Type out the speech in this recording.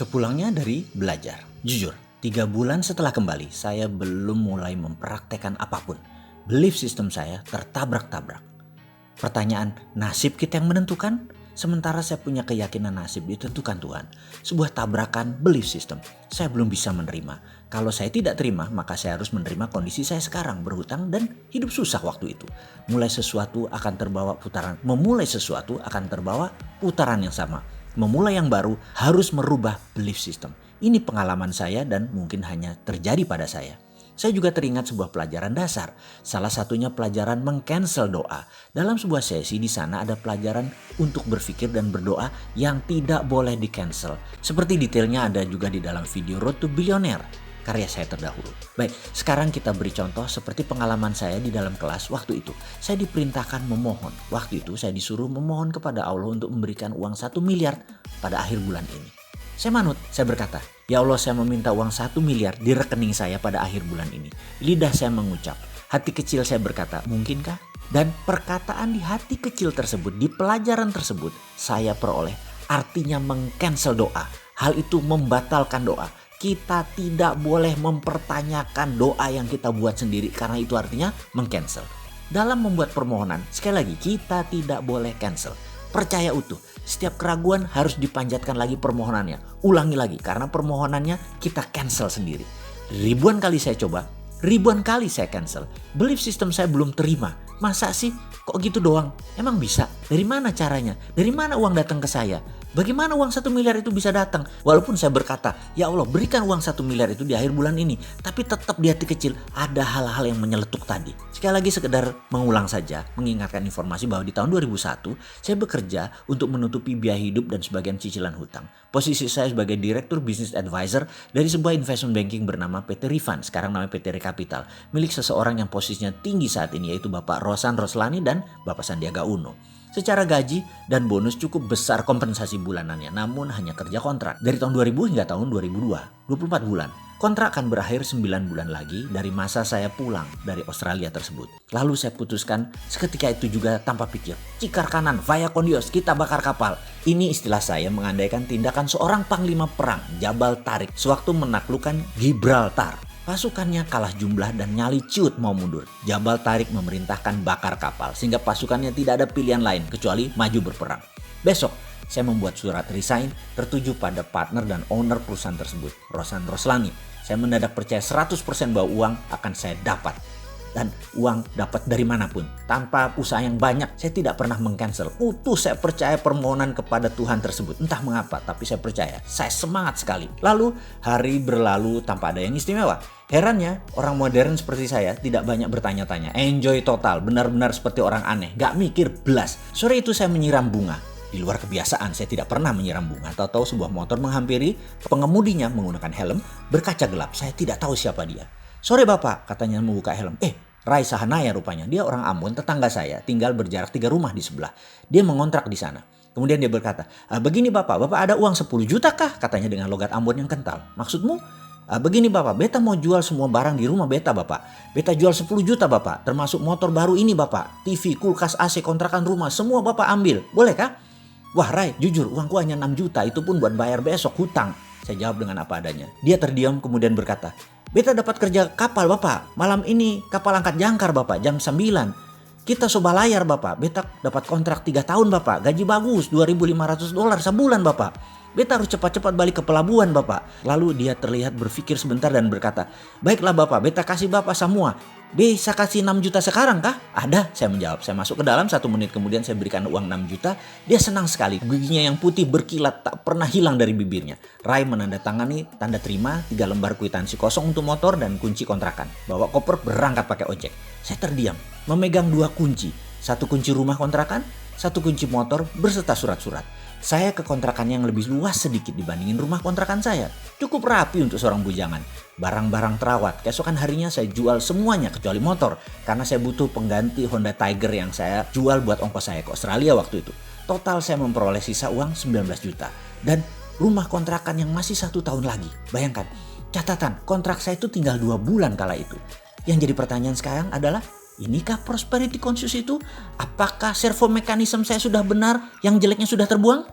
Sepulangnya dari belajar, jujur, 3 bulan setelah kembali, saya belum mulai mempraktekkan apapun. Belief system saya tertabrak-tabrak. Pertanyaan, nasib kita yang menentukan? Sementara saya punya keyakinan nasib ditentukan Tuhan. Sebuah tabrakan belief system. Saya belum bisa menerima. Kalau saya tidak terima, maka saya harus menerima kondisi saya sekarang, berhutang dan hidup susah waktu itu. Memulai sesuatu akan terbawa putaran yang sama. Memulai yang baru harus merubah belief system. Ini pengalaman saya dan mungkin hanya terjadi pada saya. Saya juga teringat sebuah pelajaran dasar. Salah satunya pelajaran meng-cancel doa. Dalam sebuah sesi di sana ada pelajaran untuk berpikir dan berdoa yang tidak boleh di-cancel. Seperti detailnya ada juga di dalam video Road to Billionaire, karya saya terdahulu. Baik, sekarang kita beri contoh seperti pengalaman saya di dalam kelas waktu itu. Saya diperintahkan memohon. Waktu itu saya disuruh memohon kepada Allah untuk memberikan uang 1 miliar pada akhir bulan ini. Saya manut, saya berkata, "Ya Allah, saya meminta uang 1 miliar di rekening saya pada akhir bulan ini." Lidah saya mengucap, hati kecil saya berkata, "Mungkinkah?" Dan perkataan di hati kecil tersebut, di pelajaran tersebut, saya peroleh artinya meng-cancel doa. Hal itu membatalkan doa. Kita tidak boleh mempertanyakan doa yang kita buat sendiri karena itu artinya meng-cancel. Dalam membuat permohonan, sekali lagi kita tidak boleh cancel. Percaya utuh, setiap keraguan harus dipanjatkan lagi permohonannya. Ulangi lagi karena permohonannya kita cancel sendiri. Ribuan kali saya coba, ribuan kali saya cancel. Belief system saya belum terima. Masa sih kok gitu doang? Emang bisa? Dari mana caranya? Dari mana uang datang ke saya? Bagaimana uang 1 miliar itu bisa datang? Walaupun saya berkata, "Ya Allah, berikan uang 1 miliar itu di akhir bulan ini." Tapi tetap di hati kecil ada hal-hal yang menyeletuk tadi. Sekali lagi sekedar mengulang saja, mengingatkan informasi bahwa di tahun 2001 saya bekerja untuk menutupi biaya hidup dan sebagian cicilan hutang. Posisi saya sebagai Direktur Business Advisor dari sebuah investment banking bernama PT Rifan, sekarang namanya PT Rekapital, milik seseorang yang posisinya tinggi saat ini yaitu Bapak Rosan Roslani dan Bapak Sandiaga Uno. Secara gaji dan bonus cukup besar kompensasi bulanannya, namun hanya kerja kontrak. Dari tahun 2000 hingga tahun 2002, 24 bulan. Kontrak akan berakhir 9 bulan lagi dari masa saya pulang dari Australia tersebut. Lalu saya putuskan seketika itu juga tanpa pikir. Cikar kanan, via kondios, kita bakar kapal. Ini istilah saya mengandaikan tindakan seorang panglima perang, Jabal Tariq, sewaktu menaklukkan Gibraltar. Pasukannya kalah jumlah dan nyali ciut mau mundur. Jabal Tariq memerintahkan bakar kapal sehingga pasukannya tidak ada pilihan lain kecuali maju berperang. Besok saya membuat surat resign tertuju pada partner dan owner perusahaan tersebut, Rosan Roslani. Saya mendadak percaya 100% bahwa uang akan saya dapat. Dan uang dapat dari manapun. Tanpa usaha yang banyak, saya tidak pernah meng-cancel. Utuh saya percaya permohonan kepada Tuhan tersebut. Entah mengapa, tapi saya percaya. Saya semangat sekali. Lalu hari berlalu tanpa ada yang istimewa. Herannya, orang modern seperti saya tidak banyak bertanya-tanya. Enjoy total, benar-benar seperti orang aneh. Gak mikir belas. Sore itu saya menyiram bunga. Di luar kebiasaan, saya tidak pernah menyiram bunga. Tahu-tahu sebuah motor menghampiri, pengemudinya menggunakan helm, berkaca gelap. Saya tidak tahu siapa dia. "Sore Bapak," katanya membuka helm. Rai Sahanaya rupanya. Dia orang Ambon, tetangga saya, tinggal berjarak 3 rumah di sebelah. Dia mengontrak di sana. Kemudian dia berkata, "Begini Bapak ada uang 10 juta kah?" Katanya dengan logat Ambon yang kental. "Maksudmu?" "Begini Bapak, beta mau jual semua barang di rumah beta Bapak. Beta jual 10 juta Bapak, termasuk motor baru ini Bapak. TV, kulkas, AC, kontrakan rumah, semua Bapak ambil. Boleh kah?" "Wah Rai, jujur uangku hanya 6 juta, itu pun buat bayar besok hutang." Saya jawab dengan apa adanya. Dia terdiam kemudian berkata, "Beta dapat kerja kapal Bapak. Malam ini kapal angkat jangkar Bapak jam 9. Kita coba layar Bapak. Beta dapat kontrak 3 tahun Bapak. Gaji bagus, $2.500 sebulan Bapak. Beta harus cepat-cepat balik ke pelabuhan Bapak." Lalu dia terlihat berpikir sebentar dan berkata, "Baiklah Bapak, beta kasih Bapak semua. Bisa kasih 6 juta sekarang kah?" "Ada," saya menjawab. Saya masuk ke dalam, 1 menit kemudian saya berikan uang 6 juta. Dia senang sekali. Giginya yang putih berkilat tak pernah hilang dari bibirnya. Rai menandatangani tanda terima 3 lembar kwitansi kosong untuk motor dan kunci kontrakan. Bawa koper berangkat pakai ojek. Saya terdiam, memegang 2 kunci. 1 kunci rumah kontrakan, 1 kunci motor berserta surat-surat. Saya ke kontrakan yang lebih luas sedikit dibandingin rumah kontrakan saya. Cukup rapi untuk seorang bujangan. Barang-barang terawat. Keesokan harinya saya jual semuanya kecuali motor. Karena saya butuh pengganti Honda Tiger yang saya jual buat ongkos saya ke Australia waktu itu. Total saya memperoleh sisa uang 19 juta. Dan rumah kontrakan yang masih 1 tahun lagi. Bayangkan, catatan kontrak saya itu tinggal 2 bulan kala itu. Yang jadi pertanyaan sekarang adalah, inikah prosperity conscious itu? Apakah servo mekanisme saya sudah benar, yang jeleknya sudah terbuang?